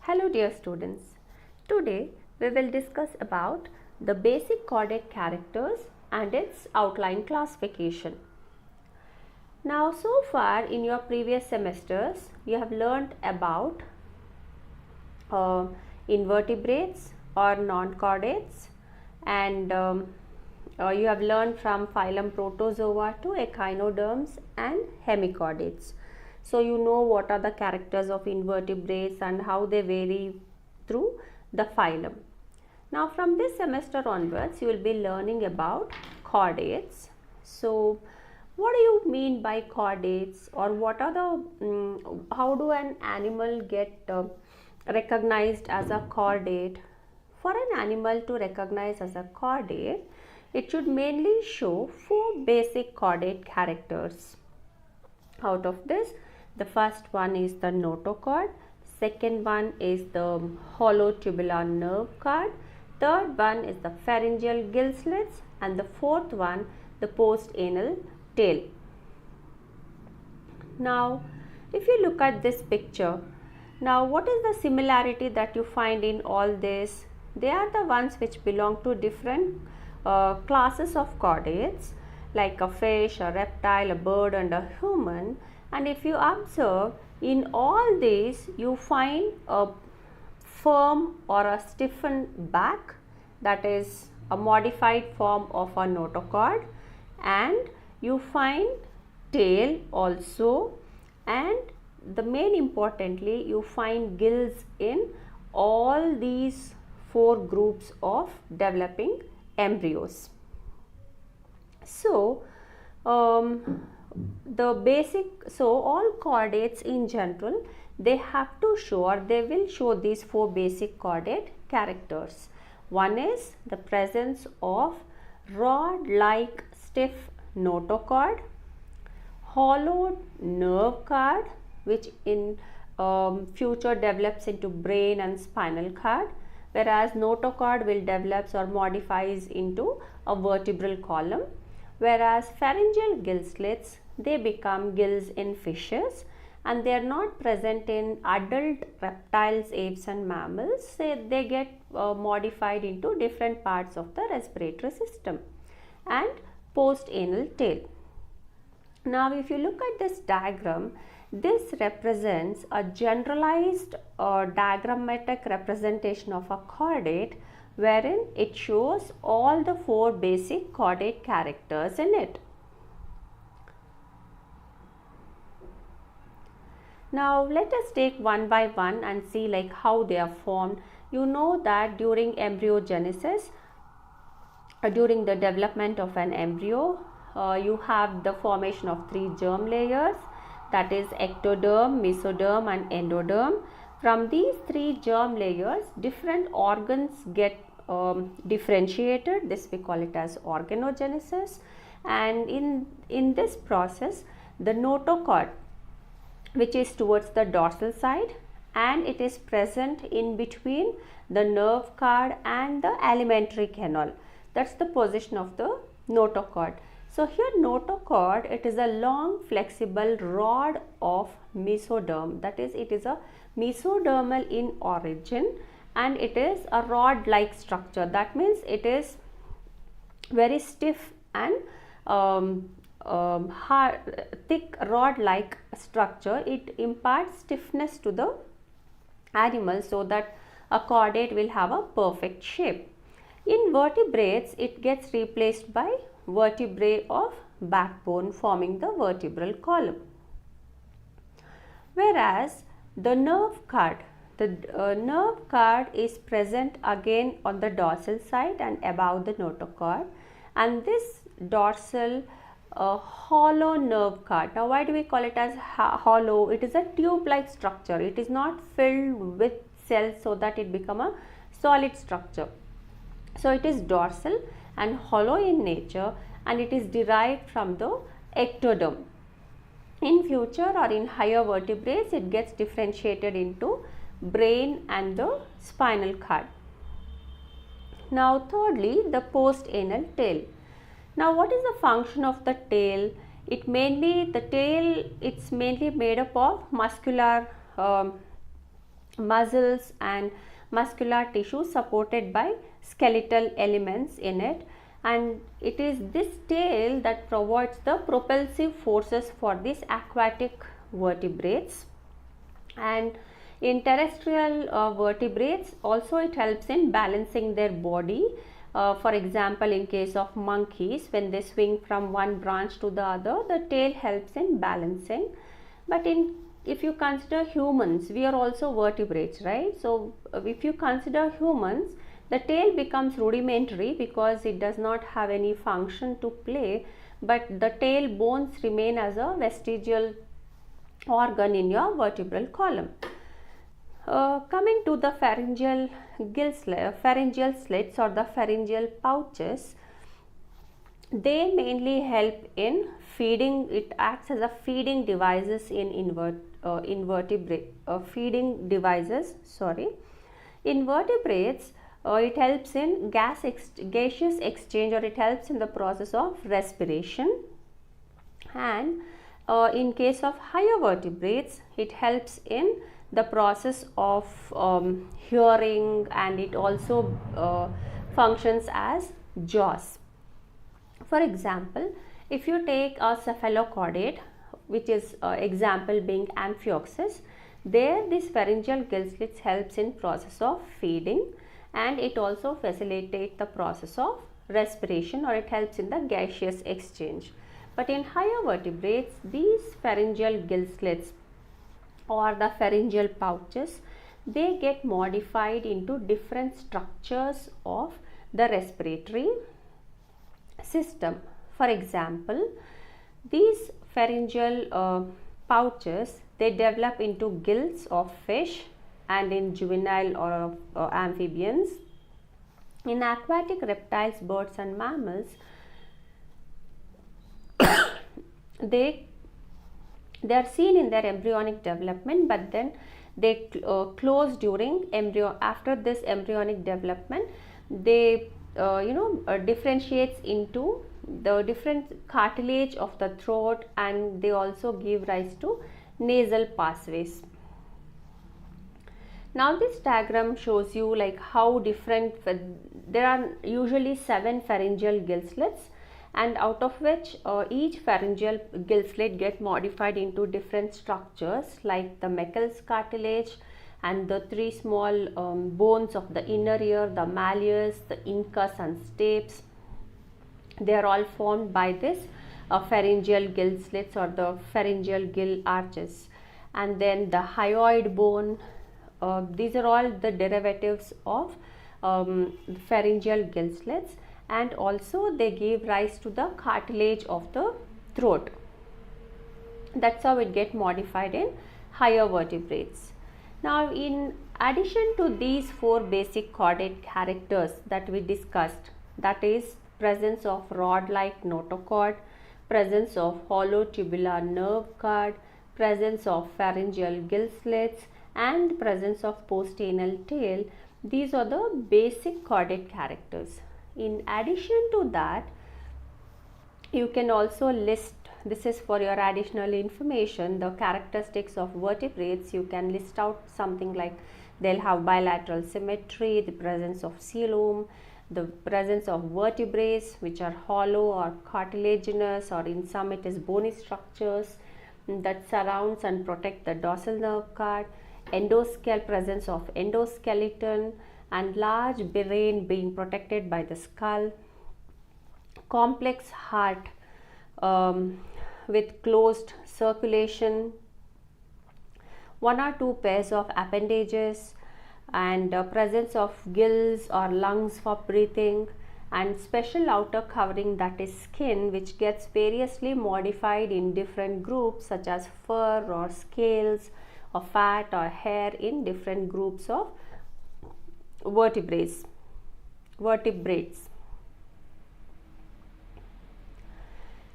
Hello dear students. Today we will discuss about the basic chordate characters and its outline classification. Now so far in your previous semesters you have learned about invertebrates or non-chordates and you have learned from phylum Protozoa to echinoderms and hemichordates. So you know what are the characters of invertebrates and how they vary through the phylum. Now from this semester onwards you will be learning about chordates. So what do you mean by chordates, or what are the how do an animal get recognized as a chordate? For an animal to recognize as a chordate, it should mainly show 4 basic chordate characters. Out of this, the first one is the notochord, second one is the hollow tubular nerve cord, third one is the pharyngeal gill slits, and the fourth one the post-anal tail. Now if you look at this picture, now what is the similarity that you find in all this? They are the ones which belong to different classes of chordates, like a fish, a reptile, a bird and a human. And if you observe, in all these you find a firm or a stiffened back, that is a modified form of a notochord, and you find tail also, and the main importantly you find gills in all these 4 groups of developing embryos. So all chordates in general, they will show these 4 basic chordate characters. One is the presence of rod like stiff notochord, hollow nerve cord which in future develops into brain and spinal cord, whereas notochord will develops or modifies into a vertebral column, whereas pharyngeal gill slits, they become gills in fishes and they are not present in adult reptiles, apes and mammals. They get modified into different parts of the respiratory system. And post-anal tail. Now if you look at this diagram, this represents a generalized diagrammatic representation of a chordate, wherein it shows all the 4 basic chordate characters in it. Now let us take one by one and see like how they are formed. You know that during embryogenesis, during the development of an embryo, you have the formation of 3 germ layers, that is ectoderm, mesoderm and endoderm. From these 3 germ layers, different organs get differentiated. This we call it as organogenesis, and in this process the notochord, which is towards the dorsal side, and it is present in between the nerve cord and the alimentary canal. That's the position of the notochord. So here notochord, it is a long flexible rod of mesoderm, that is it is a mesodermal in origin and it is a rod like structure. That means it is very stiff and hard, thick rod like structure. It imparts stiffness to the animal so that a chordate will have a perfect shape. In vertebrates, it gets replaced by vertebrae of backbone forming the vertebral column. Whereas the nerve cord, nerve cord is present again on the dorsal side and above the notochord, and this dorsal hollow nerve cord. Now why do we call it as hollow? It is a tube like structure. It is not filled with cells so that it become a solid structure. So it is dorsal and hollow in nature, and it is derived from the ectoderm. In future or in higher vertebrates, it gets differentiated into brain and the spinal cord. Now thirdly, the post-anal tail. Now what is the function of the tail? It's mainly made up of muscular muscles and muscular tissue supported by skeletal elements in it, and it is this tail that provides the propulsive forces for these aquatic vertebrates. And in terrestrial vertebrates also it helps in balancing their body. For example, in case of monkeys, when they swing from one branch to the other, the tail helps in balancing. But if you consider humans, we are also vertebrates, right? So if you consider humans, the tail becomes rudimentary because it does not have any function to play, but the tail bones remain as a vestigial organ in your vertebral column. Coming to the pharyngeal slits or the pharyngeal pouches, they mainly help in feeding. It acts as a feeding devices in feeding devices. In vertebrates, it helps in gaseous exchange, or it helps in the process of respiration. And in case of higher vertebrates, it helps in the process of hearing, and it also functions as jaws. For example, if you take a cephalochordate, which is example being Amphioxus, there this pharyngeal gill slits helps in process of feeding, and it also facilitates the process of respiration, or it helps in the gaseous exchange. But in higher vertebrates, these pharyngeal gill slits or the pharyngeal pouches, they get modified into different structures of the respiratory system. For example, these pharyngeal pouches, they develop into gills of fish and in juvenile or amphibians. In aquatic reptiles, birds and mammals, they are seen in their embryonic development, but then they close during after this embryonic development. They differentiates into the different cartilage of the throat, and they also give rise to nasal pathways. Now this diagram shows you like how different, there are usually 7 pharyngeal gill slits, and out of which each pharyngeal gill slit get modified into different structures, like the Meckel's cartilage and the 3 small bones of the inner ear, the malleus, the incus and stapes. They are all formed by this pharyngeal gill slits or the pharyngeal gill arches. And then the hyoid bone, these are all the derivatives of pharyngeal gill slits, and also they give rise to the cartilage of the throat. That's how it get modified in higher vertebrates. Now, in addition to these 4 basic chordate characters that we discussed, that is presence of rod-like notochord, presence of hollow tubular nerve cord, presence of pharyngeal gill slits, and presence of postanal tail, these are the basic chordate characters. In addition to that, you can also list, this is for your additional information, the characteristics of vertebrates. You can list out something like they'll have bilateral symmetry, the presence of coelom, the presence of vertebrae which are hollow or cartilaginous, or in some it is bony structures that surrounds and protect the dorsal nerve cord, presence of endoskeleton, and large brain being protected by the skull, complex heart with closed circulation, 1 or 2 pairs of appendages, and presence of gills or lungs for breathing, and special outer covering, that is skin, which gets variously modified in different groups such as fur or scales or fat or hair in different groups of vertebrates.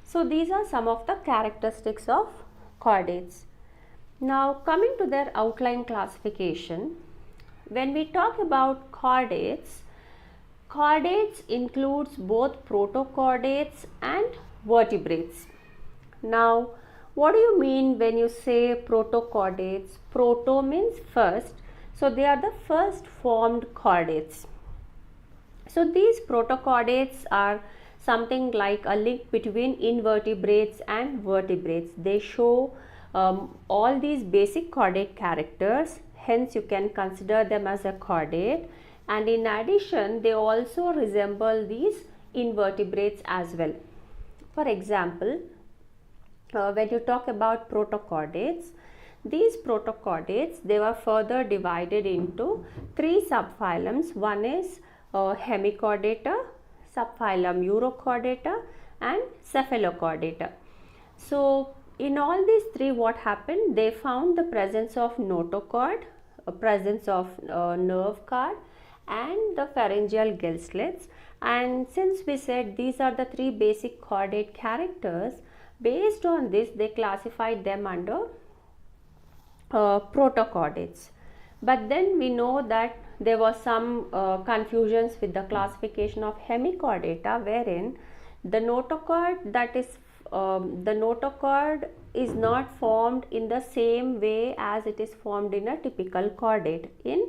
So these are some of the characteristics of chordates. Now coming to their outline classification, when we talk about chordates includes both protochordates and vertebrates. Now what do you mean when you say protochordates? Proto means first, So they are the first formed chordates. So these protochordates are something like a link between invertebrates and vertebrates. They show all these basic chordate characters, hence you can consider them as a chordate, and in addition they also resemble these invertebrates as well. For example, when you talk about protochordates, these protochordates, they were further divided into three subphylums. One is Hemichordata, subphylum Urochordata, and Cephalochordata. So in all these three, what happened? They found the presence of notochord, a presence of nerve cord, and the pharyngeal gill slits. And since we said these are the three basic chordate characters, based on this they classified them under protochordates. But then we know that there was some confusions with the classification of Hemichordata, wherein the notochord is not formed in the same way as it is formed in a typical chordate in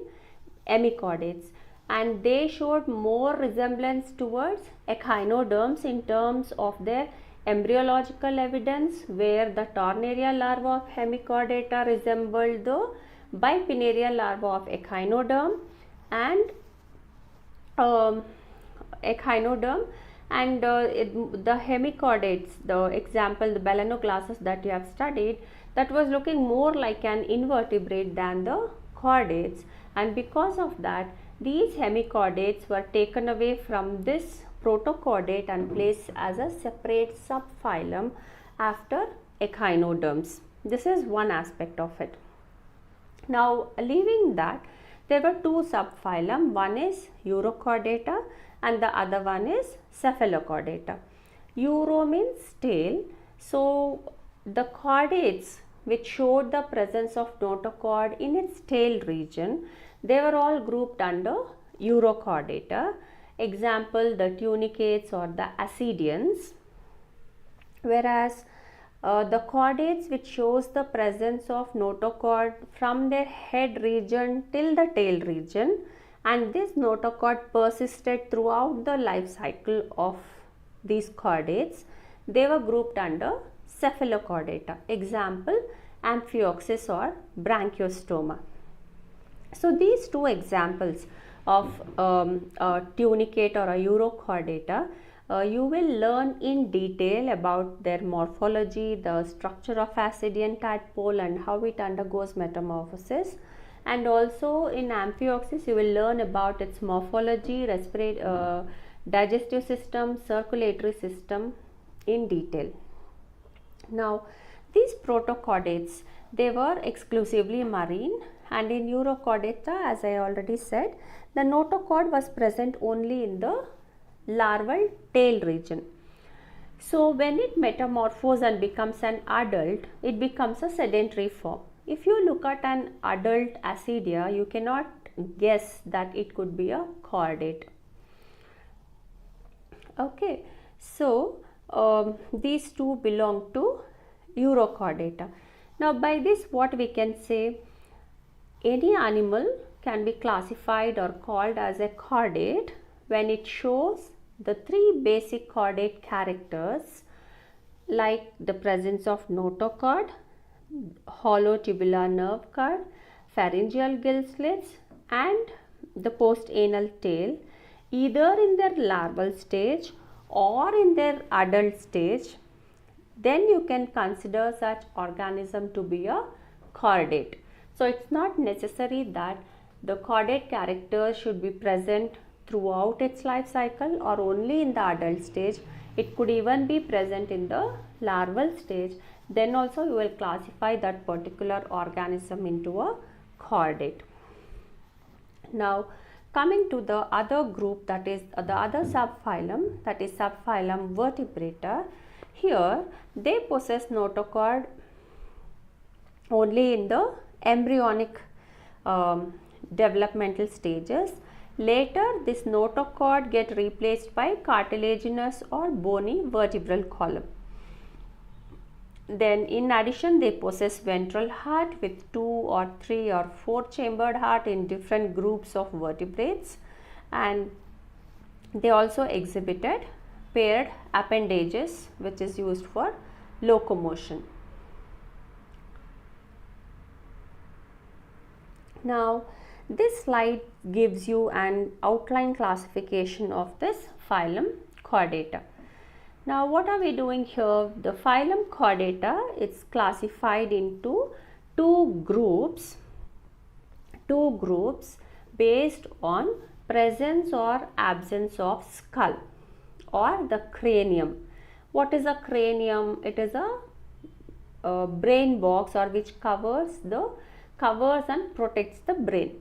hemichordates, and they showed more resemblance towards echinoderms in terms of their embryological evidence, where the tornarial larva of Hemichordata resembled the bipinnarial larva of echinoderm and the hemichordates, the example, the Balanoglossus that you have studied, that was looking more like an invertebrate than the chordates, and because of that these hemichordates were taken away from this protochordate and placed as a separate subphylum after echinoderms. This is one aspect of it. Now, leaving that, there were two subphylum. One is Urochordata and the other one is Cephalochordata. Uro means tail. So the chordates which showed the presence of notochord in its tail region, they were all grouped under Urochordata. Example, the tunicates or the ascidians. Whereas the chordates which shows the presence of notochord from their head region till the tail region, and this notochord persisted throughout the life cycle of these chordates, they were grouped under Cephalochordata. Example, Amphioxus or Branchiostoma. So these two examples of a tunicate or a Urochordata, you will learn in detail about their morphology, the structure of ascidian tadpole and how it undergoes metamorphosis, and also in Amphioxus you will learn about its morphology, digestive system, circulatory system in detail. Now these protochordates, they were exclusively marine, and in Urochordata, as I already said, the notochord was present only in the larval tail region. So when it metamorphoses and becomes an adult, it becomes a sedentary form. If you look at an adult ascidia, you cannot guess that it could be a chordate. Okay, so these two belong to Urochordata. Now by this what we can say, any animal can be classified or called as a chordate when it shows the three basic chordate characters, like the presence of notochord, hollow tubular nerve cord, pharyngeal gill slits and the postanal tail, either in their larval stage or in their adult stage. Then you can consider such organism to be a chordate. So it's not necessary that the chordate characters should be present throughout its life cycle or only in the adult stage. It could even be present in the larval stage. Then also you will classify that particular organism into a chordate. Now coming to the other group, that is the other subphylum, that is subphylum Vertebrata. Here they possess notochord only in the embryonic developmental stages. Later this notochord get replaced by cartilaginous or bony vertebral column. Then in addition, they possess ventral heart with 2 or 3 or 4 chambered heart in different groups of vertebrates, and they also exhibited paired appendages which is used for locomotion. Now this slide gives you an outline classification of this phylum Chordata. Now what are we doing here? The phylum Chordata is classified into two groups based on presence or absence of skull or the cranium. What is a cranium? It is a brain box, or which covers and protects the brain.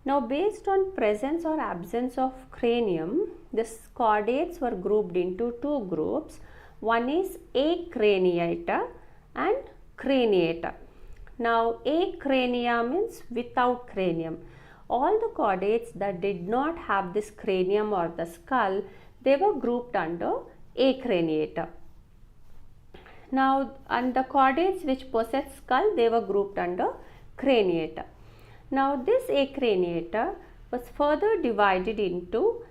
Now based on presence or absence of cranium, the chordates were grouped into two groups. One is acraniata and craniata. Now acrania means without cranium. All the chordates that did not have this cranium or the skull, they were grouped under acraniata. Now, and the chordates which possess skull, they were grouped under craniata. Now this acraniata was further divided into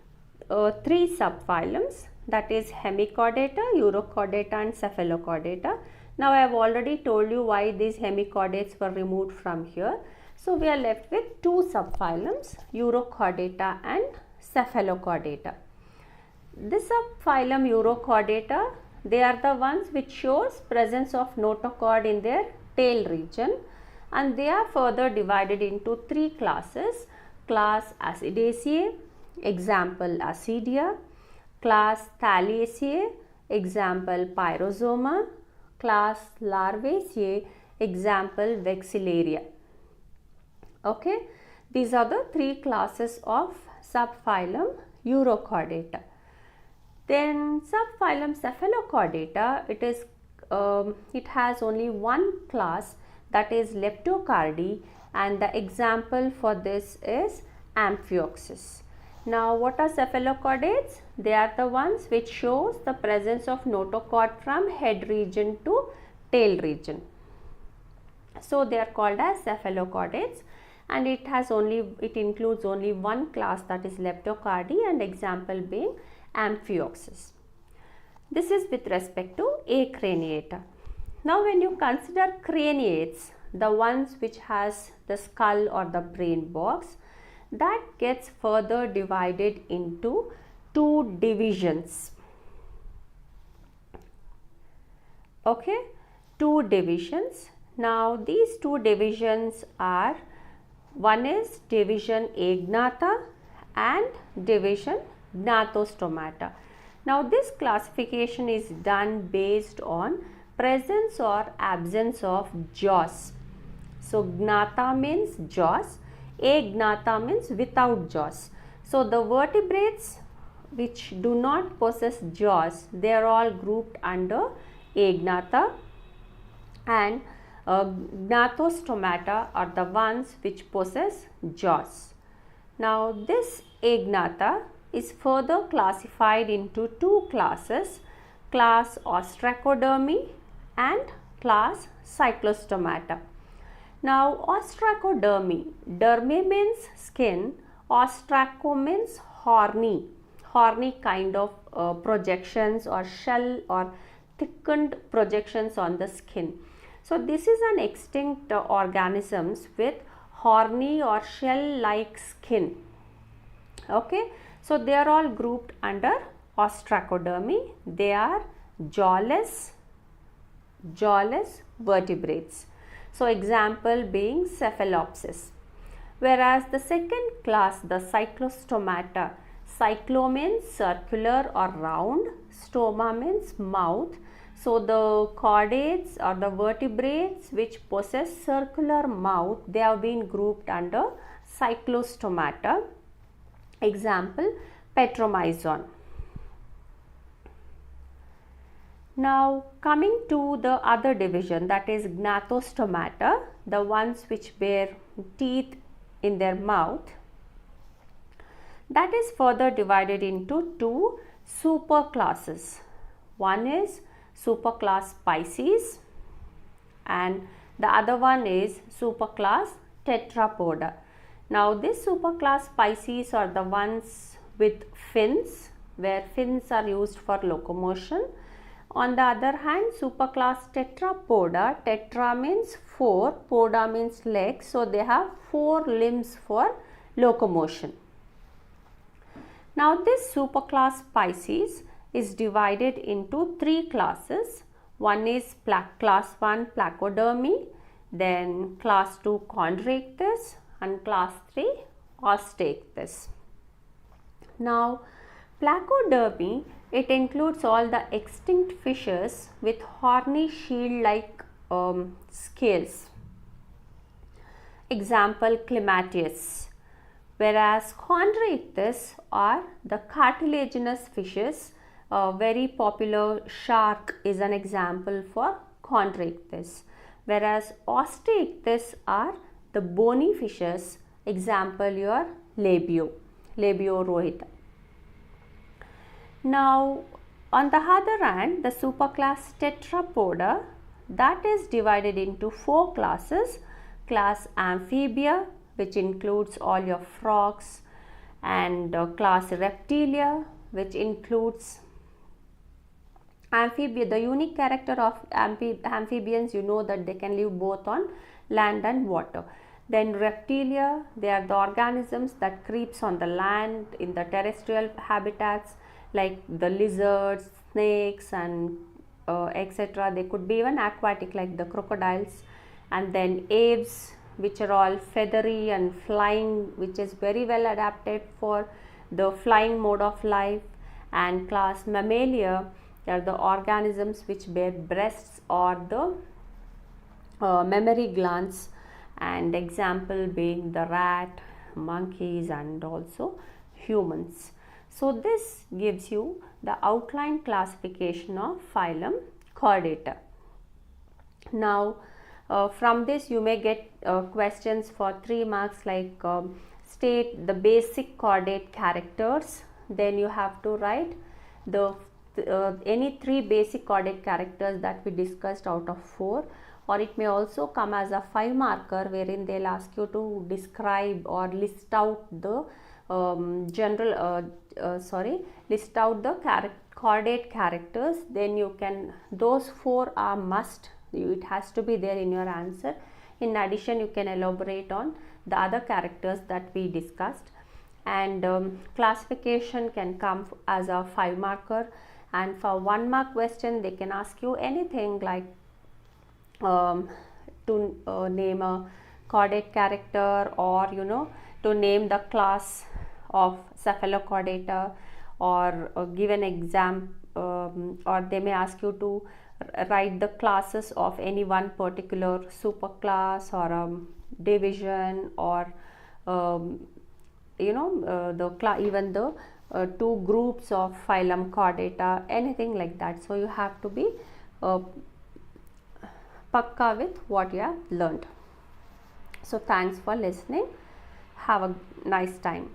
three subphylums, that is hemichordata, urochordata and cephalochordata. Now I have already told you why these hemichordates were removed from here. So we are left with two subphylums, urochordata and cephalochordata. This subphylum urochordata, they are the ones which shows presence of notochord in their tail region, and they are further divided into three classes: class Acidaceae, example Acidia; class Thalassae, example Pyrosoma; class Larvaceae, example Vexillaria. Okay, these are the three classes of subphylum urochordata. Then subphylum cephalochordata, it has only one class, that is Leptocardi, and the example for this is Amphioxus. Now what are cephalochordates? They are the ones which shows the presence of notochord from head region to tail region. So they are called as cephalochordates, and it includes only one class, that is Leptocardi, and example being Amphioxus. This is with respect to acraniata. Now when you consider craniates, the ones which has the skull or the brain box, that gets further divided into two divisions. Okay, two divisions. Now these two divisions are, one is division agnatha and division gnatostomata. Now this classification is done based on presence or absence of jaws. So gnatha means jaws, agnatha means without jaws. So the vertebrates which do not possess jaws, they are all grouped under agnatha, and gnatostomata are the ones which possess jaws. Now this agnatha is further classified into two classes, class Ostracodermi and class Cyclostomata. Now Ostracodermi, derme means skin, ostraco means horny kind of projections or shell or thickened projections on the skin. So this is an extinct organisms with horny or shell like skin. Okay, so they are all grouped under Ostracodermi. They are jawless vertebrates. So example being Cephalopsis. Whereas the second class, the Cyclostomata, cyclo means circular or round, stoma means mouth. So the chordates or the vertebrates which possess circular mouth, they have been grouped under Cyclostomata. Example Petromyzon. Now coming to the other division, that is Gnatostomata, the ones which bear teeth in their mouth, that is further divided into two superclasses. One is superclass Pisces and the other one is superclass Tetrapoda. Now this superclass species are the ones with fins, where fins are used for locomotion. On the other hand, superclass Tetrapoda, tetra means 4, poda means legs, so they have 4 limbs for locomotion. Now this superclass species is divided into 3 classes. One is class 1 Placodermi, then class 2 Chondrichthyes and class 3 Osteichthyes. Now Placodermi, it includes all the extinct fishes with horny shield-like scales. Example, Climatius. Whereas Chondrichthyes are the cartilaginous fishes. Very popular shark is an example for Chondrichthyes. Whereas Osteichthyes are the bony fishes. Example, your Labio rohita. Now on the other hand, the superclass Tetrapoda, that is divided into 4 classes. Class Amphibia, which includes all your frogs, and class Reptilia, which includes amphibia. The unique character of amphibians, you know that they can live both on land and water. Then Reptilia, they are the organisms that creeps on the land in the terrestrial habitats, like the lizards, snakes and etc. They could be even aquatic like the crocodiles. And then aves, which are all feathery and flying, which is very well adapted for the flying mode of life. And class Mammalia, they are the organisms which bear breasts or the mammary glands, and example being the rat, monkeys and also humans. So this gives you the outline classification of phylum Chordata. Now from this you may get questions for 3 marks, like state the basic chordate characters. Then you have to write the any 3 basic chordate characters that we discussed out of 4, or it may also come as a 5 marker wherein they'll ask you to describe or list out the list out the chordate characters. Then you can, those 4 are must, it has to be there in your answer. In addition, you can elaborate on the other characters that we discussed, and classification can come as a 5 marker, and for 1 mark question they can ask you anything like to name a chordate character, or to name the class of Cephalochordata, or give an exam, or they may ask you to write the classes of any one particular superclass or division, or even the 2 groups of phylum Chordata, anything like that. So you have to be pakka with what you have learned. So thanks for listening. Have a nice time.